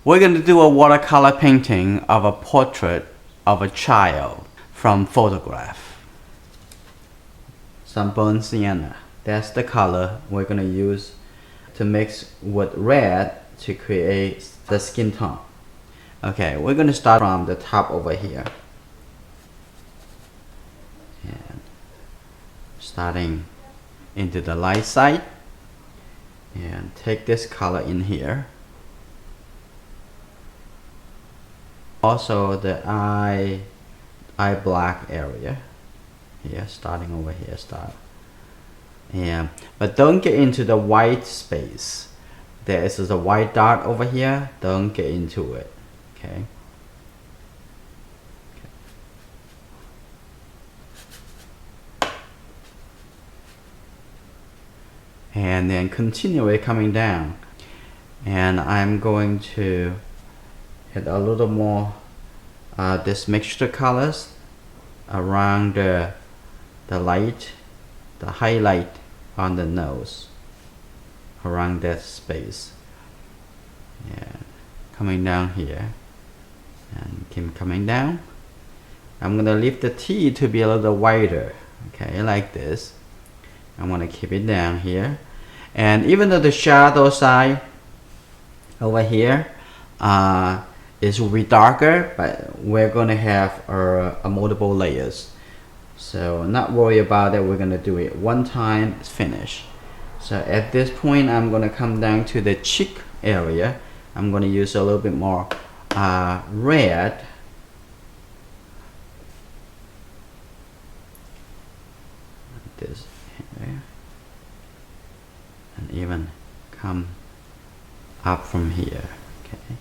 We're going to do a watercolor painting of a portrait of a child from photograph. Some burnt sienna. That's the color we're going to use to mix with red to create the skin tone. Okay, we're going to start from the top over here. And starting into the light side. And take this color in here. Also the eye black area. Here, starting over here, start. Yeah, but don't get into the white space. There is a white dot over here. Don't get into it. Okay. And then continue coming down. And I'm going to hit a little more this mixture colors around the light, the highlight on the nose, around that space. And coming down here and keep coming down. I'm gonna leave the T to be a little wider, okay, like this. I'm gonna keep it down here. And even though the shadow side over here will be darker, but we're gonna have a multiple layers. So not worry about it, we're gonna do it one time, it's finished. So at this point, I'm gonna come down to the cheek area. I'm gonna use a little bit more red. This here. And even come up from here, okay.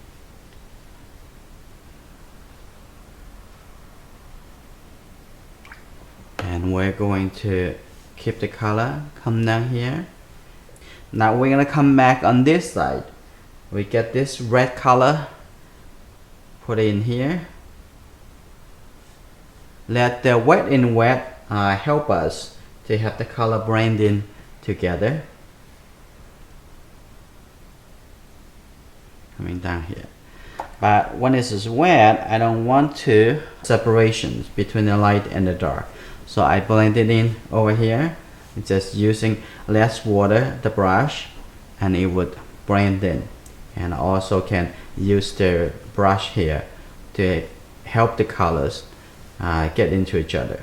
And we're going to keep the color, come down here. Now we're gonna come back on this side. We get this red color, put it in here. Let the wet in wet help us to have the color blend in together. Coming down here. But when this is wet, I don't want to separations between the light and the dark. So I blend it in over here, just using less water, the brush, and it would blend in. And also can use the brush here to help the colors get into each other.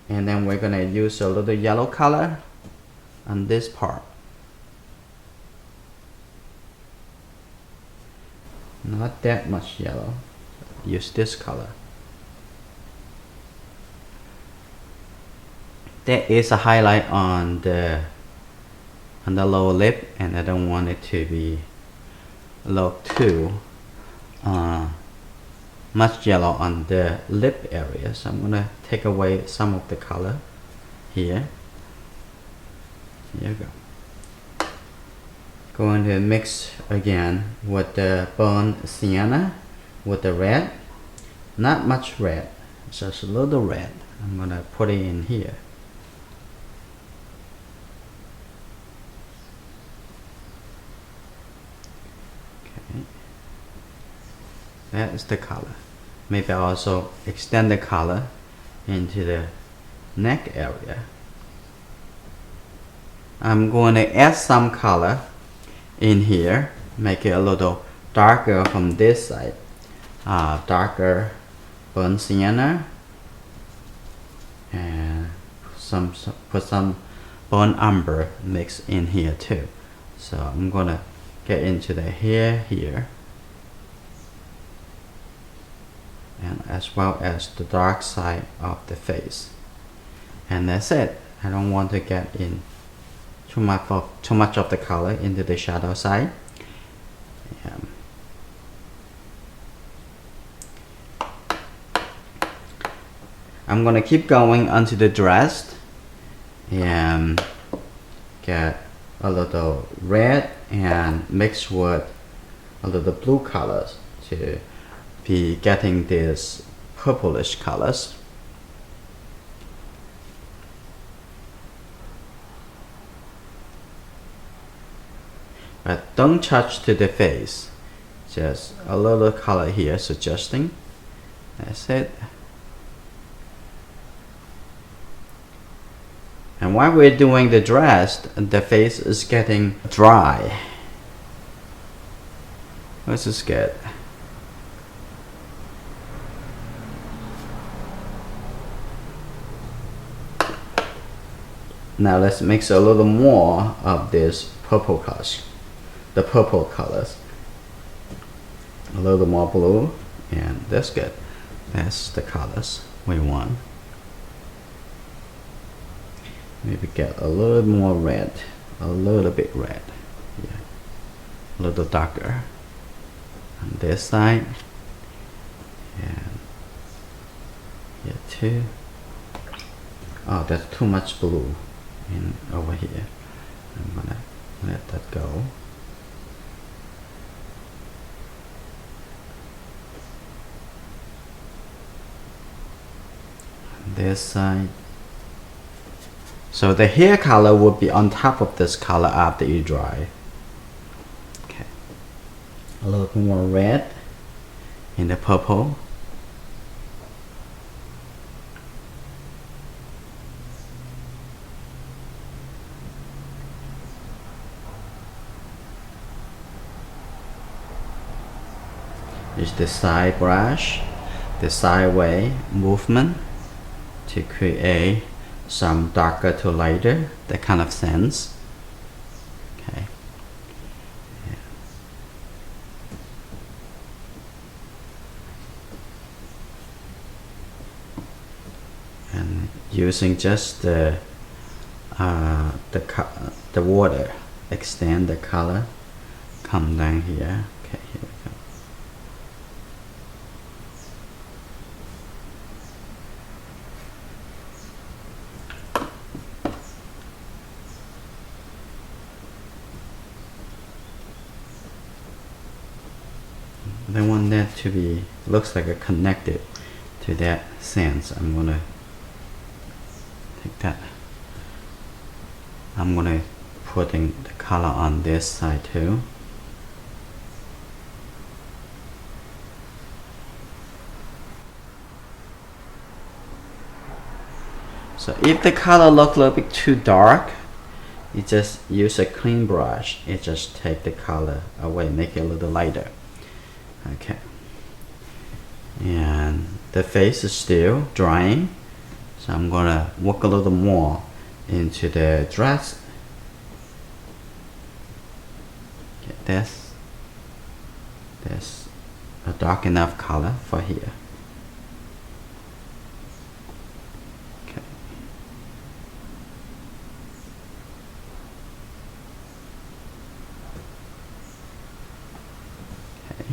And then we're gonna use a little yellow color on this part. Not that much yellow. Use this color. There is a highlight on the lower lip, and I don't want it to be look too much yellow on the lip area. So I'm gonna take away some of the color here. Here you go. Going to mix again with the burnt sienna with the red. Not much red, just a little red. I'm gonna put it in here. Okay. That is the color. Maybe also extend the color into the neck area. I'm going to add some color in here, make it a little darker from this side. Darker burnt sienna, and put some burnt umber mix in here too. So I'm gonna get into the hair here, and as well as the dark side of the face. And that's it. I don't want to get in too much of the color into the shadow side. I'm gonna keep going onto the dress and get a little red and mix with a little blue colors to be getting these purplish colors. but don't touch to the face. Just a little color here, suggesting. That's it. And while we're doing the dress, the face is getting dry. This is good. Now let's mix a little more of this purple colors. The purple colors. A little more blue, and that's good. That's the colors we want. Maybe get a little more red, a little bit red. Yeah. A little darker on this side, and here too. Oh, that's too much blue in over here. I'm gonna let that go. On this side. So the hair color will be on top of this color after you dry. Okay. A little more red in the purple. Use the side brush, the sideway movement to create some darker to lighter, that kind of sense. Okay. Yeah. And using just the water, extend the color, come down here. Okay, here we go. I want that to be, looks like a connected to that sense. I'm gonna take that. I'm gonna putting the color on this side too. So if the color look a little bit too dark, you just use a clean brush. It just take the color away, make it a little lighter. Okay, and the face is still drying, so I'm gonna work a little more into the dress. Get this a dark enough color for here. Okay. Okay.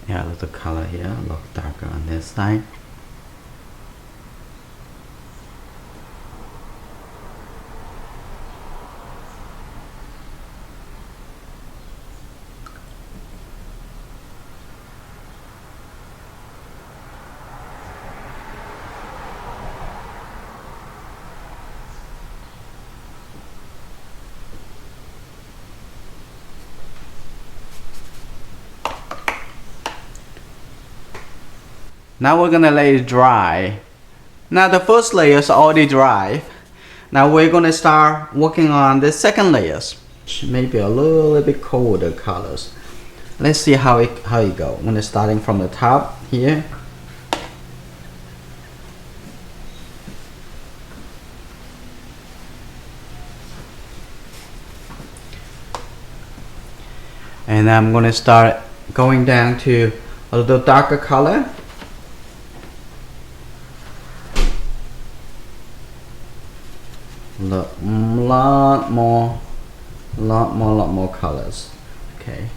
Yeah, a little color here, look darker on this side. Now we're gonna let it dry. Now the first layer is already dry. Now we're gonna start working on the second layers. Maybe a little bit colder colors. Let's see how it go. I'm gonna starting from the top here. And I'm gonna start going down to a little darker color. Lot more colors. Okay.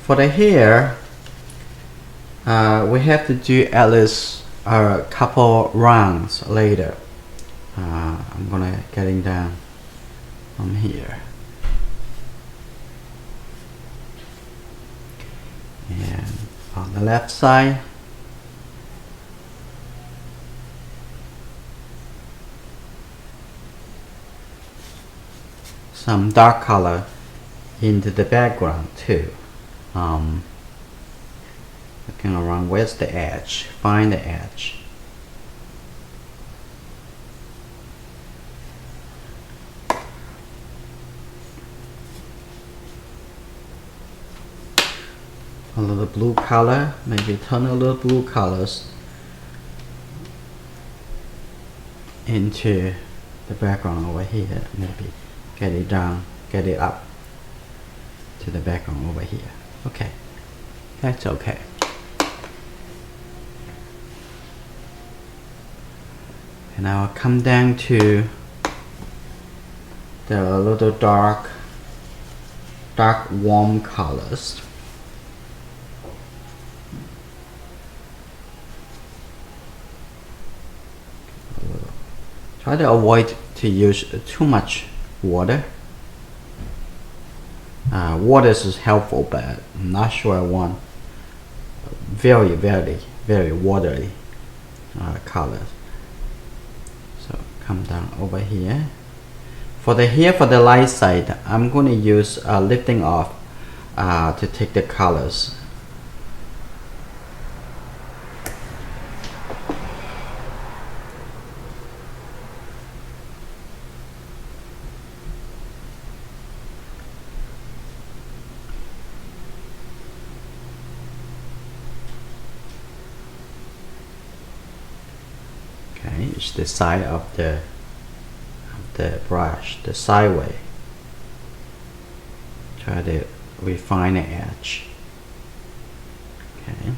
For the hair, we have to do at least a couple rounds later. I'm gonna getting down from here. the left side. Some dark color into the background too. Looking around, where's the edge? Find the edge. A little blue color, maybe turn a little blue colors into the background over here. Maybe get it down, get it up to the background over here. Okay, that's okay. And I'll come down to the little dark warm colors. Try to avoid to use too much water. Water is helpful, but I'm not sure I want very watery colors. So come down over here. For the light side, I'm going to use lifting off to take the colors. It's the side of the brush, the sideway. Try to refine the edge. Okay.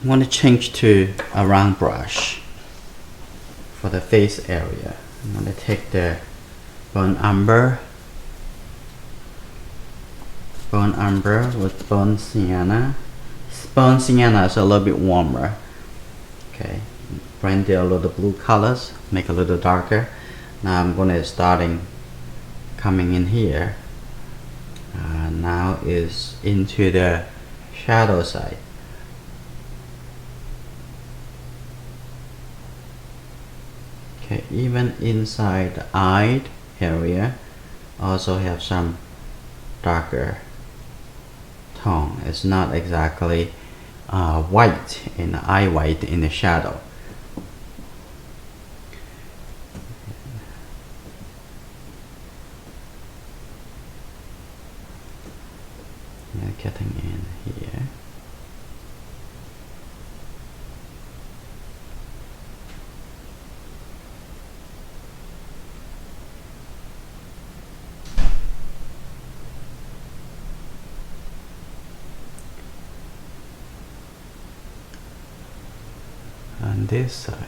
I want to change to a round brush for the face area. I'm going to take the burnt umber with burnt sienna. Burnt sienna is a little bit warmer. Okay. Blend a little blue colors, make a little darker. Now I'm going to coming in here. Now is into the shadow side. Okay, even inside the eye area, also have some darker tone. It's not exactly white in the eye white in the shadow. Getting in here. On this side.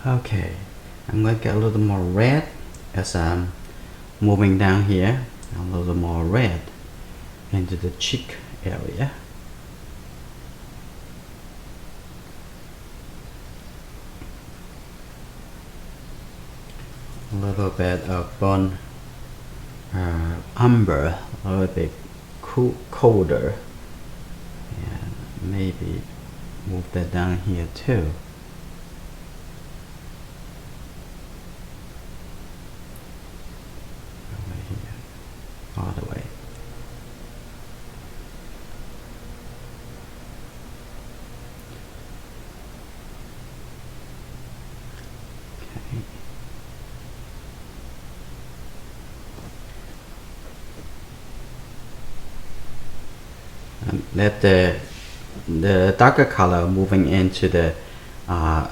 Okay, I'm going to get a little more red as I'm moving down here. A little more red into the cheek area. A little bit of burnt umber, a little bit colder, and maybe move that down here too. All the way. Okay. And let the darker color moving into the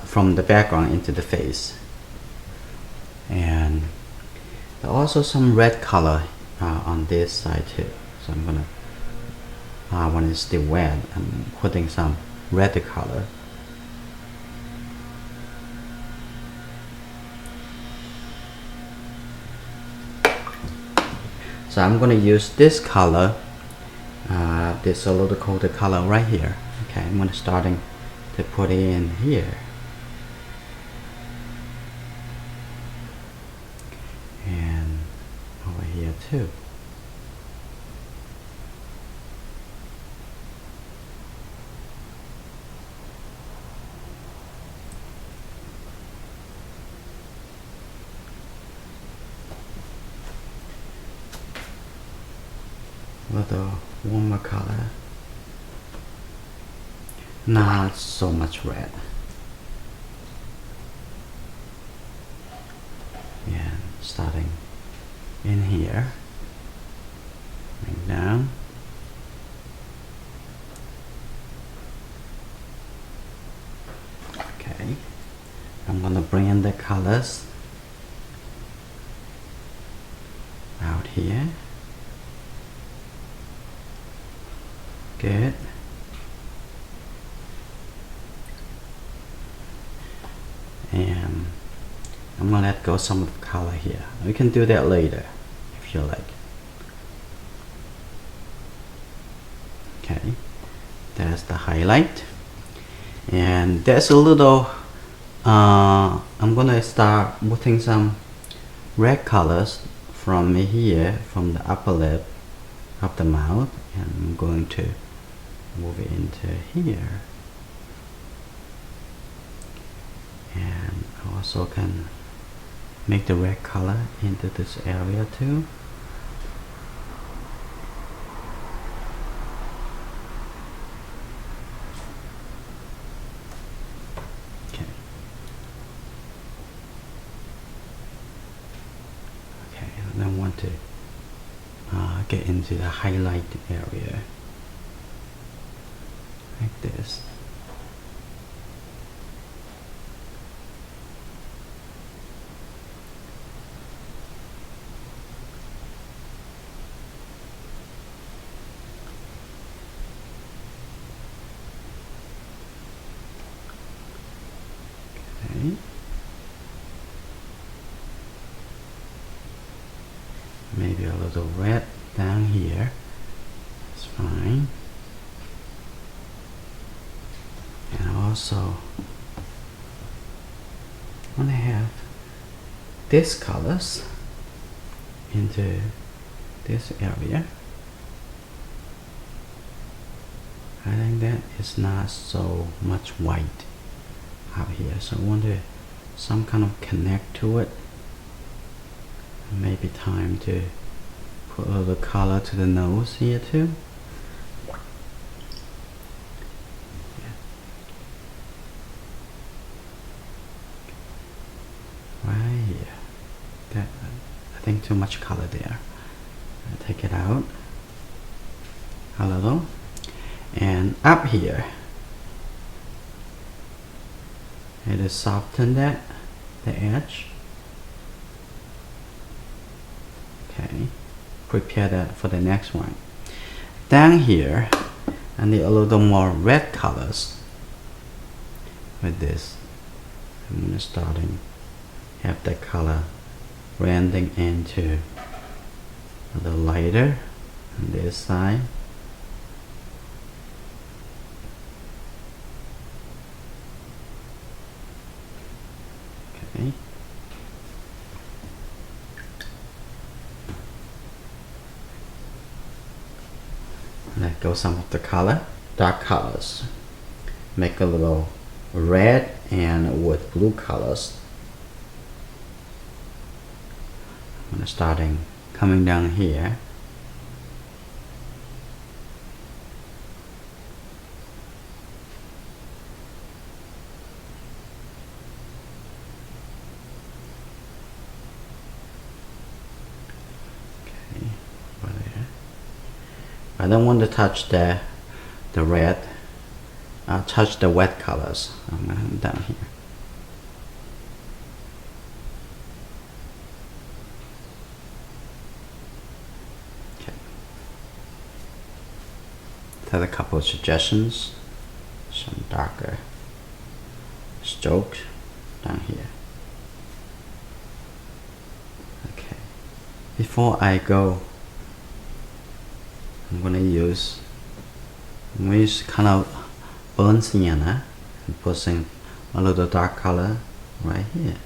from the background into the face, and also some red color on this side too. So I'm gonna when it's still wet, I'm putting some red color. So I'm gonna use this color, this a little colder color right here. Okay, I'm gonna starting to put it in here. too. Little warmer color. Not so much red. And starting in here, bring down. Okay, I'm gonna bring the colors out here. Good. And I'm gonna let go some of the color here. We can do that later if you like. Okay, that's the highlight. And there's a little, I'm gonna start putting some red colors from here, from the upper lip of the mouth, and I'm going to move it into here. And I also can make the red color into this area too. Okay. Okay, and I want to get into the highlight area like this. Okay. Maybe a little red down here. It's fine. And also want to have these colors into this area. I think that is not so much white up here, so I want to some kind of connect to it. Maybe time to put a little color to the nose here too. Right here. That, I think too much color there. I'll take it out a little. And up here, it is soften that, the edge. Okay, prepare that for the next one. Down here, I need a little more red colors with this. I'm gonna starting have that color blending into a little lighter on this side. Okay. Let go some of the color, dark colors. Make a little red and with blue colors. I'm gonna starting coming down here. Okay, over there. I don't want to touch the red. I'll touch the wet colors. I'm gonna down here. Okay. Had a couple of suggestions. Some darker strokes down here. Okay. Before I go, I'm gonna use kind of burnt sienna and putting a little dark color right here.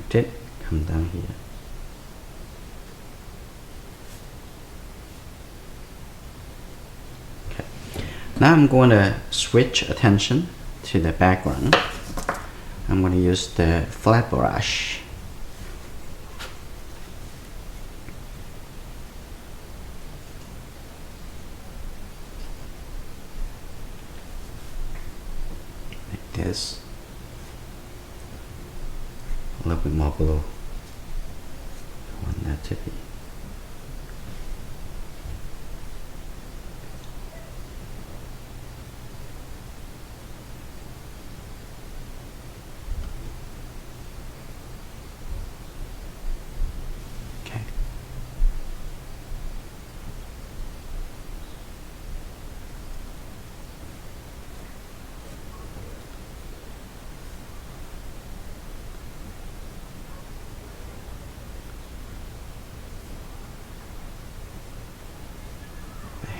connect it, come down here. Okay. Now I'm going to switch attention to the background. I'm going to use the flat brush. Like this. A little bit more blue. I want that to be. Okay.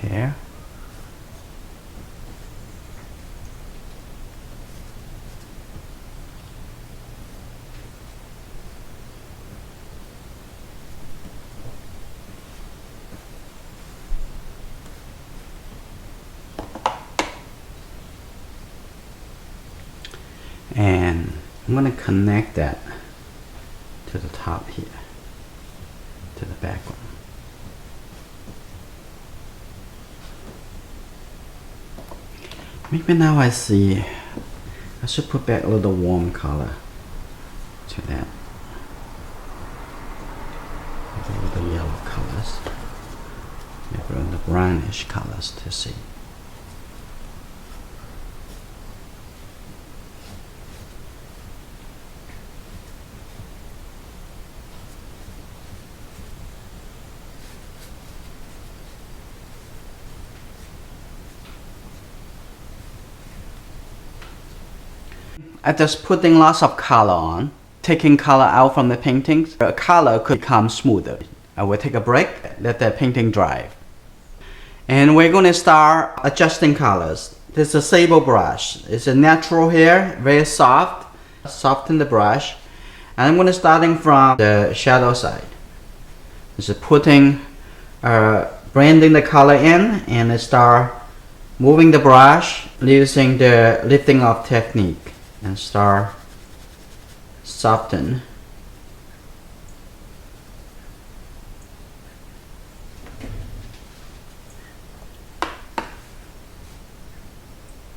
Hair. And I'm going to connect that to the top here, to the background. Maybe now I see I should put back a little warm color to that. A little yellow colors. Maybe a little brownish colors to see. I'm just putting lots of color on, taking color out from the paintings. The color could become smoother. I will take a break, let the painting dry. And we're going to start adjusting colors. This is a sable brush. It's a natural hair, very soft. Soften the brush. And I'm going to starting from the shadow side. Just putting, blending the color in, and I start moving the brush using the lifting off technique. And start soften.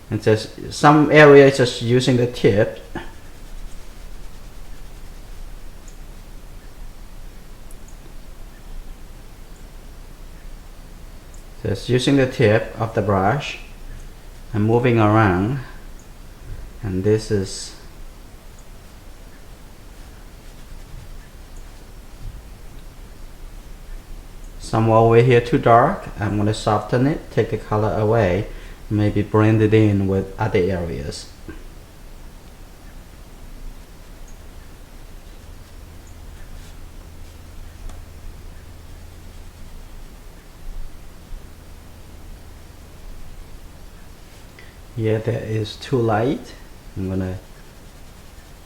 And just some areas just using the tip. Just using the tip of the brush and moving around. And this is somewhere over here too dark. I'm going to soften it, take the color away, maybe blend it in with other areas. Here that is too light. I'm gonna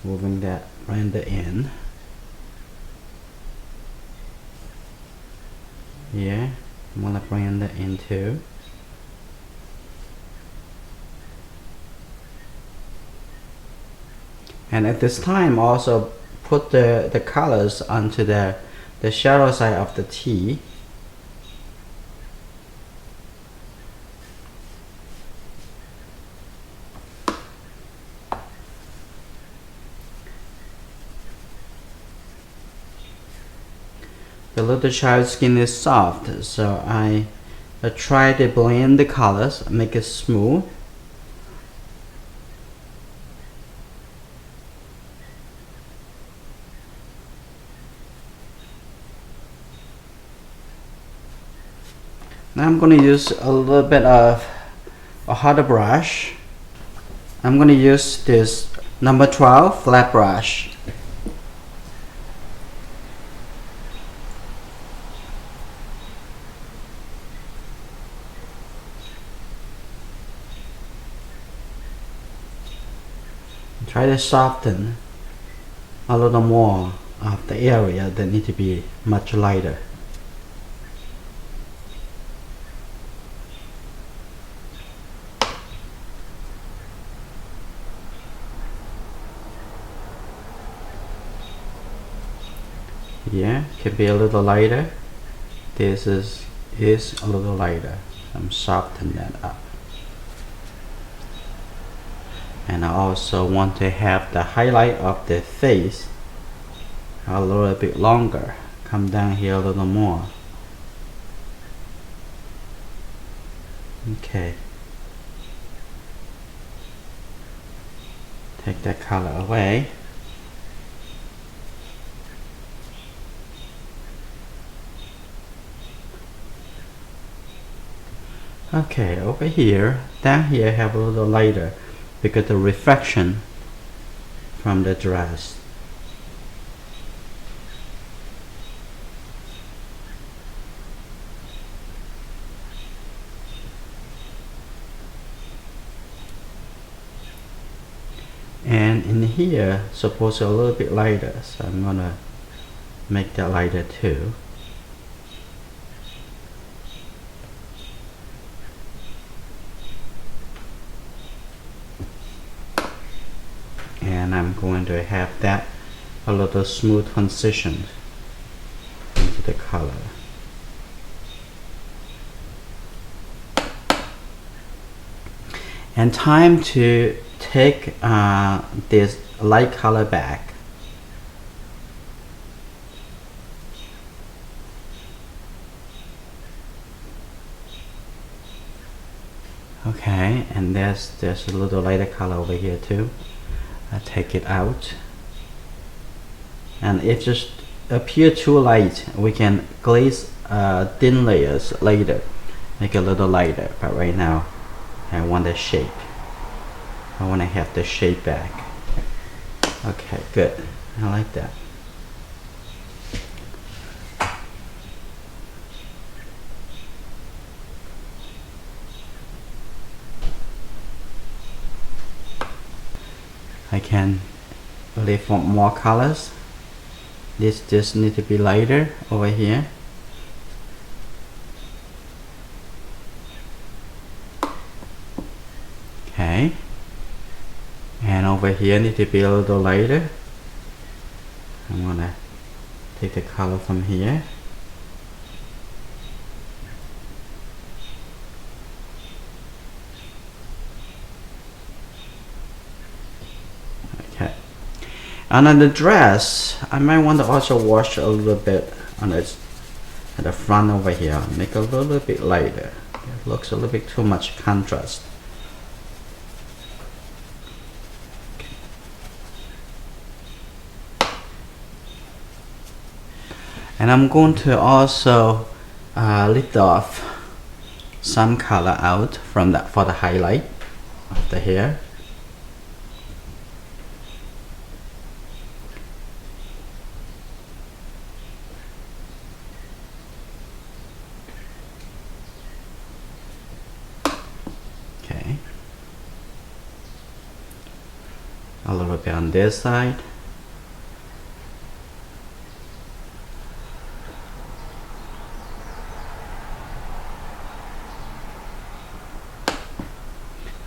moving that blender in. Yeah, I'm gonna blend it in too. And at this time also put the colors onto the shadow side of the T. The little child's skin is soft, so I try to blend the colors, make it smooth. Now I'm going to use a little bit of a harder brush. I'm going to use this number 12 flat brush. Try to soften a little more of the area that need to be much lighter. Yeah, can be a little lighter. This is a little lighter. I'm soften that up. And I also want to have the highlight of the face a little bit longer. Come down here a little more. Okay. Take that color away. Okay, over here, down here have a little lighter because the reflection from the dress. And in here, suppose a little bit lighter, so I'm gonna make that lighter too. And I'm going to have that a little smooth transition into the color. And time to take this light color back. Okay, and there's a little lighter color over here too. I take it out, and if just appear too light, we can glaze thin layers later, make it a little lighter. But right now, I want the shape. I want to have the shape back. Okay, good. I like that. I can leave more colors. This just need to be lighter over here. Okay, and over here need to be a little lighter. I'm gonna take the color from here. Okay, and on the dress, I might want to also wash a little bit on it at the front over here. Make a little bit lighter. It looks a little bit too much contrast. And I'm going to also lift off some color out from that for the highlight of the hair. Okay, a little bit on this side.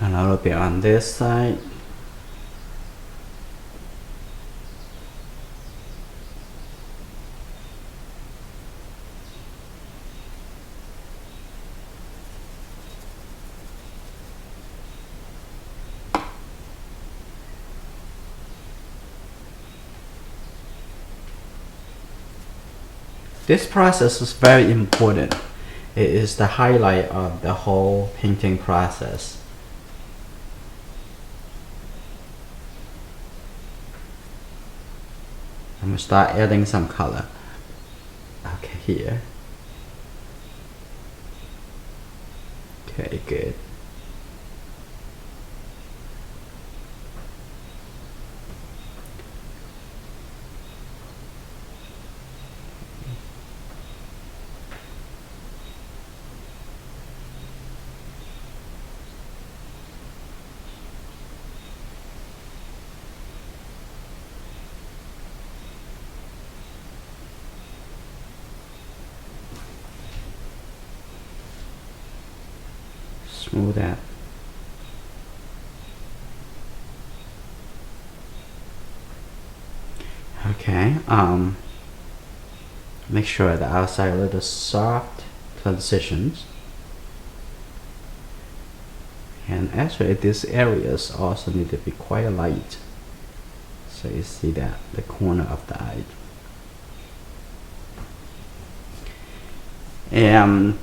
And a little bit on this side. This process is very important. It is the highlight of the whole painting process. I'm going to start adding some color. Okay, here. Okay, good. smooth that. Okay, make sure the outside a little soft transitions. And actually these areas also need to be quite light. So you see that, the corner of the eye. And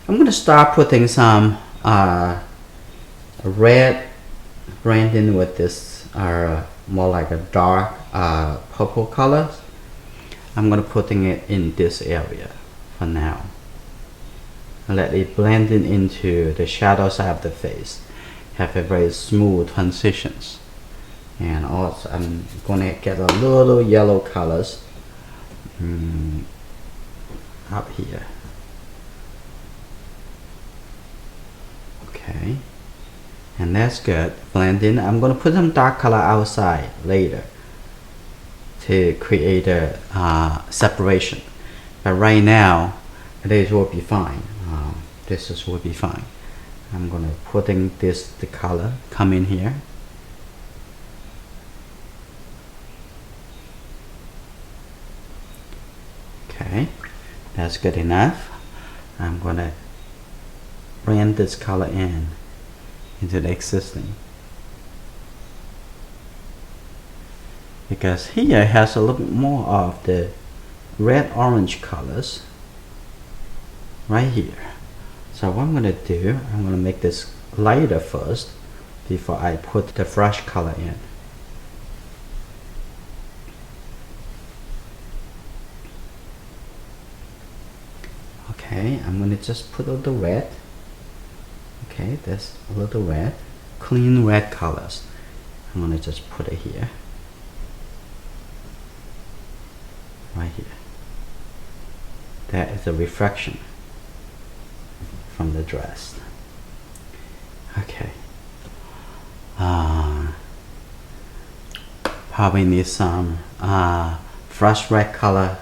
I'm going to start putting some red branding with this more like a dark purple colors. I'm going to putting it in this area for now. Let it blend in into the shadow side of the face. Have a very smooth transitions. And also I'm going to get a little yellow colors up here. Okay, and that's good. Blend in. I'm going to put some dark color outside later to create a separation, but right now this will be fine. This will be fine. I'm going to putting the color come in here. Okay, that's good enough. I'm going to blend this color into the existing, because here it has a little bit more of the red orange colors right here. So what I'm going to do, I'm going to make this lighter first before I put the fresh color in. Okay, I'm going to just put a little red. Okay, that's a little red, clean red colors. I'm going to just put it here, right here. That is a reflection from the dress. Okay. Probably need some fresh red color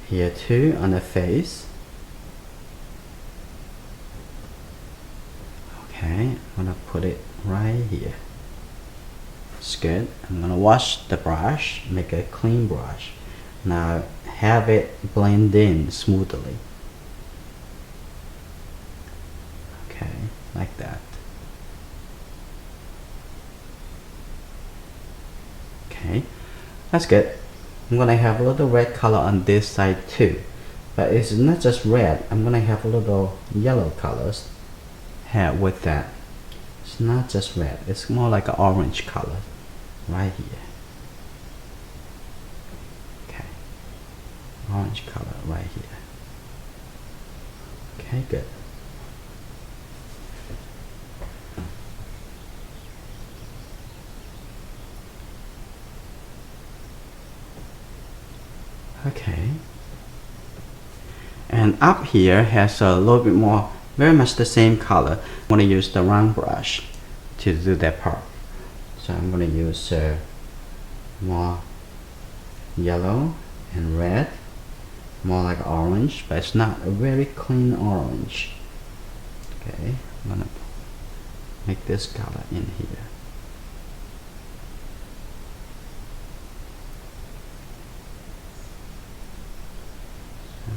here too on the face. Okay, I'm gonna put it right here. It's good. I'm gonna wash the brush, make a clean brush. Now have it blend in smoothly. Okay, like that. Okay, that's good. I'm gonna have a little red color on this side too, but it's not just red. I'm gonna have a little yellow colors here with that. It's not just red, it's more like an orange color right here. Okay, orange color right here. Okay, good. Okay, and up here has a little bit more, very much the same color. I'm going to use the round brush to do that part. So I'm going to use more yellow and red, more like orange, but it's not a very clean orange. Okay, I'm going to make this color in here.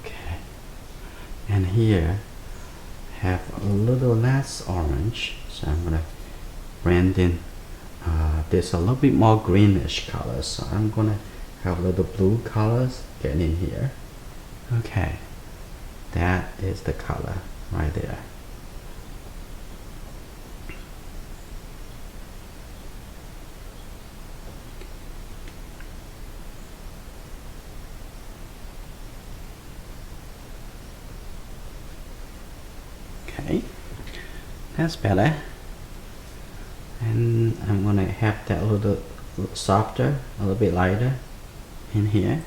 Okay, and here have a little less orange, so I'm gonna blend in there's a little bit more greenish color, so I'm gonna have a little blue colors get in here. Okay, that is the color right there. Okay, that's better. And I'm gonna have that a little softer, a little bit lighter in here.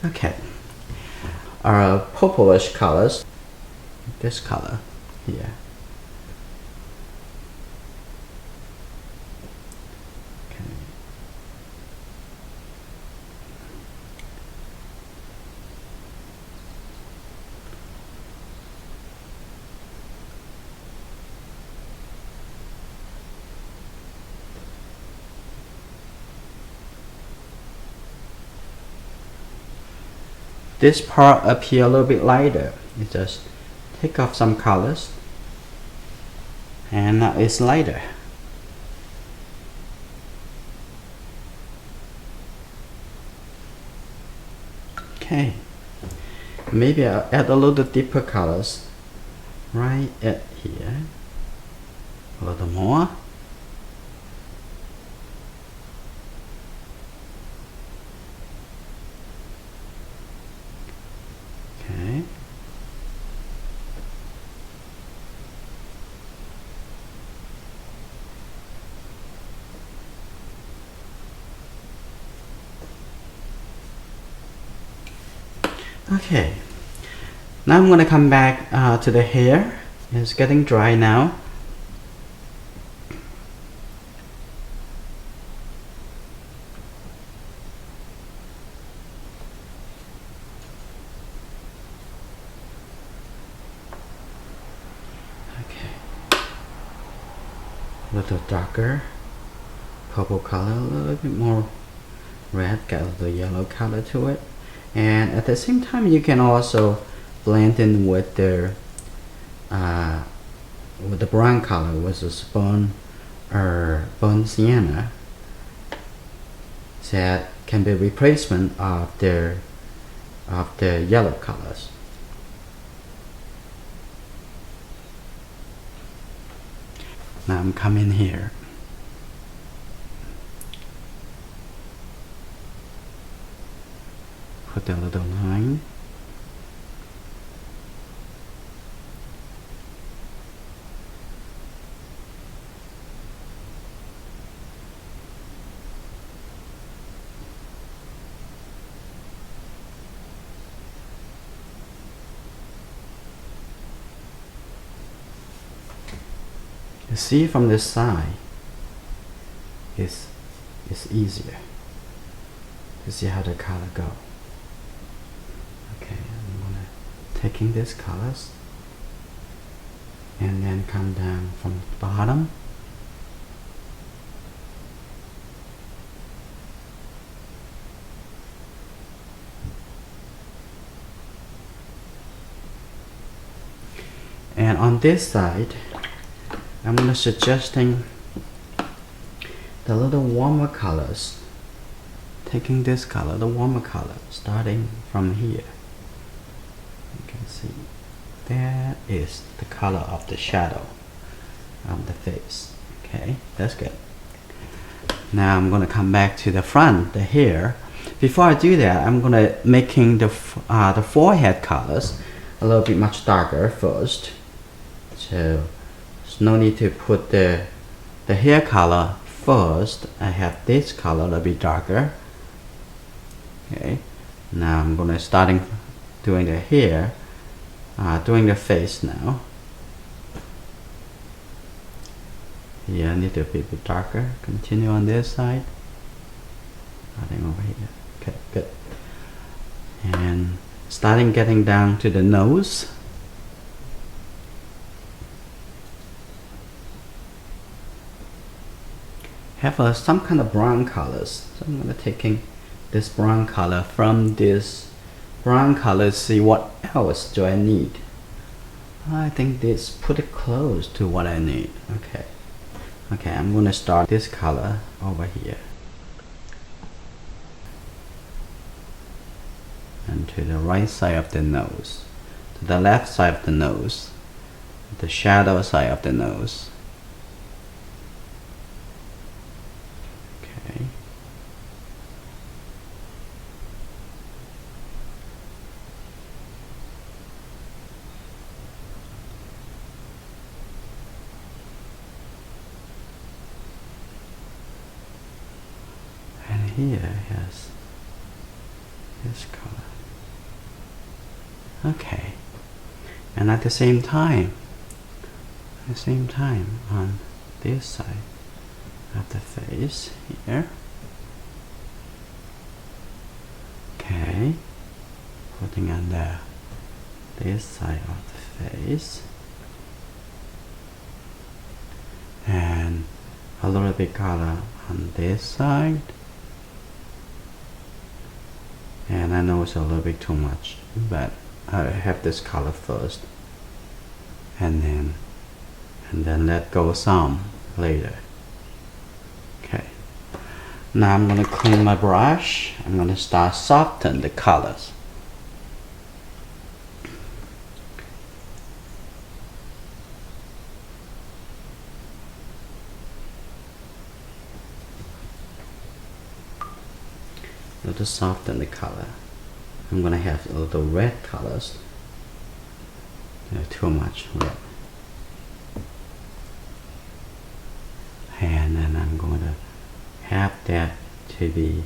Okay, our purplish colors, this color here. Okay. this part up here a little bit lighter. You just take off some colors, and now it's lighter. Okay, maybe I'll add a little deeper colors right at here, a little more. Okay. Okay, now I'm going to come back to the hair. It's getting dry now. Okay, a little darker purple color, a little bit more red, got a little yellow color to it. And at the same time, you can also blend in with the brown color, which is burnt sienna, that can be replacement of the yellow colors. Now I'm coming here. Put a little line. You see from this side, it's easier to see how the color go. Okay, I'm gonna taking these colors and then come down from the bottom. And on this side, I'm gonna suggesting the little warmer colors. Taking this color, the warmer color, starting from here. You can see that is the color of the shadow of the face. Okay, that's good. Now I'm gonna come back to the front, the hair. Before I do that, I'm gonna making the forehead colors a little bit much darker first. So there's no need to put the hair color first. I have this color a little bit darker. Okay, now I'm gonna starting doing the hair, doing the face now. Here I need to be a bit darker. Continue on this side. Starting over here. Okay, good. And starting getting down to the nose. Have some kind of brown colors. So I'm gonna taking this brown color from this brown color, see what else do I need. I think this pretty close to what I need. Okay. Okay, I'm gonna start this color over here. And to the right side of the nose. To the left side of the nose. The shadow side of the nose. Okay. And here has this color. Okay. And at the same time on this side of the face here. Okay. Putting on this side of the face. And a little bit color on this side. And I know it's a little bit too much, but I have this color first, and then let go some later. Okay. Now I'm gonna clean my brush. I'm gonna start soften the colors. To soften the color, I'm gonna have a little red colors. Too much red, and then I'm going to have that to be,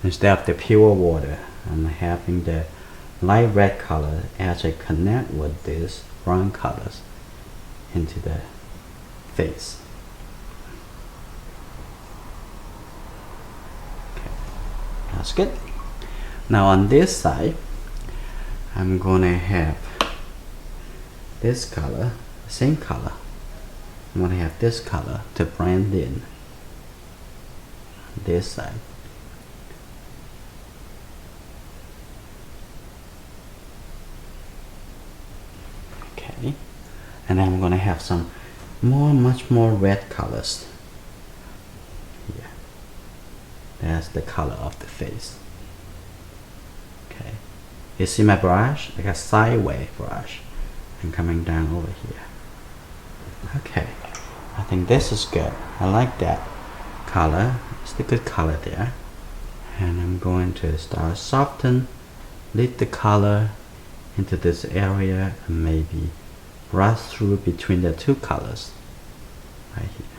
instead of the pure water, I'm having the light red color as I connect with these brown colors into the face. That's good. Now on this side, I'm gonna have this color, same color. I'm gonna have this color to blend in this side. Okay, and I'm gonna have some much more red colors. That's the color of the face. Okay, you see my brush? Like a sideways brush, and coming down over here. Okay, I think this is good. I like that color. It's the good color there. And I'm going to start soften, lead the color into this area, and maybe brush through between the two colors right here.